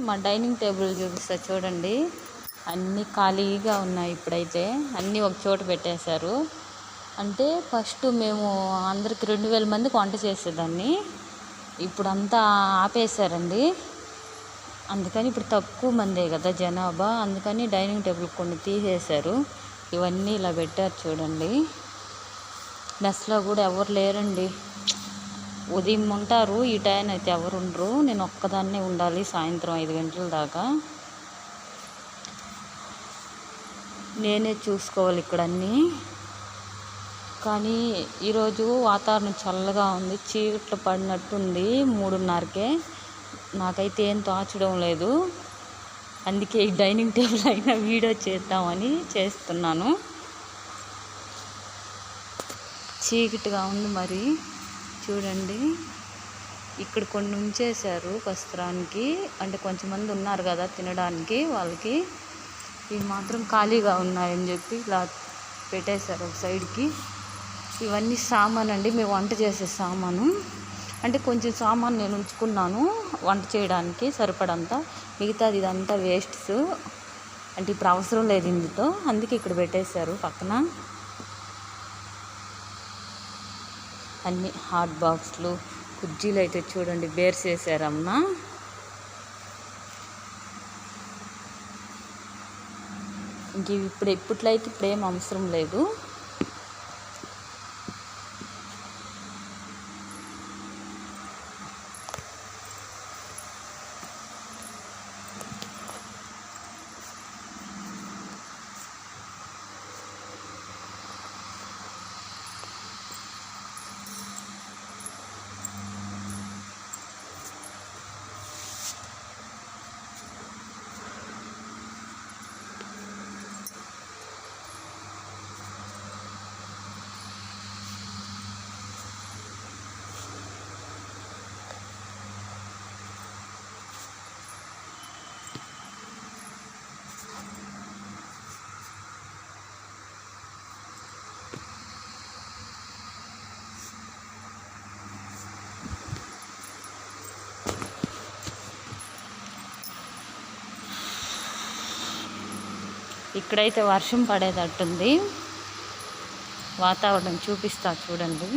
మా dining table చూపిస్తా చూడండి. అన్నీ ఖాళీగా ఉన్నాయి. ఇప్పుడైతే అన్నీ ఒక చోట పెట్టేశారు. అంటే ఫస్ట్ మేము అందరికి 2000 మందికి వంట చేసేదాన్ని. ఇప్పుడు అంతా ఆపేశారండి. అందుకని ఇప్పుడు తక్కువ మందే కదా జనాభా, అందుకని డైనింగ్ టేబుల్ కొన్ని తీసేశారు. ఇవన్నీ ఇలా పెట్టారు చూడండి. మెస్లో కూడా ఎవరు లేరండి. ఉదయం ఉంటారు, ఈ టైం అయితే ఎవరు ఉండరు. నేను ఒక్కదాన్నే ఉండాలి సాయంత్రం 5 గంటల దాకా. నేనే చూసుకోవాలి ఇక్కడ అన్నీ. కానీ ఈరోజు వాతావరణం చల్లగా ఉంది, చీకట్లు పడినట్టుంది 3:30కే. నాకైతే ఏం తోచడం లేదు. అందుకే ఈ డైనింగ్ టేబుల్ అయినా వీడియో చేద్దామని చేస్తున్నాను. చీకటిగా ఉంది మరి చూడండి. ఇక్కడ కొన్ని ఉంచేశారు ప్రస్తుతానికి, అంటే కొంచెంమంది ఉన్నారు కదా తినడానికి, వాళ్ళకి ఇవి మాత్రం ఖాళీగా ఉన్నాయని చెప్పి ఇలా పెట్టేశారు ఒక సైడ్కి. ఇవన్నీ సామాన్ అండి, మేము వంట చేసే సామాను. అంటే కొంచెం సామాన్ నేను ఉంచుకున్నాను వంట చేయడానికి సరిపడంతా, మిగతాది ఇదంతా వేస్ట్స్. అంటే ఇప్పుడు అవసరం లేదు ఇందుతో, అందుకే ఇక్కడ పెట్టేశారు పక్కన. అన్ని హాట్ బాక్స్లు, కుర్చీలు అయితే చూడండి బేర్స్ వేసారమ్మ. ఇంక ఇప్పట్లో అయితే ఇప్పుడేం అవసరం లేదు. ఇక్కడైతే వర్షం పడేటట్టుంది. వాతావరణం చూపిస్తా చూడండి.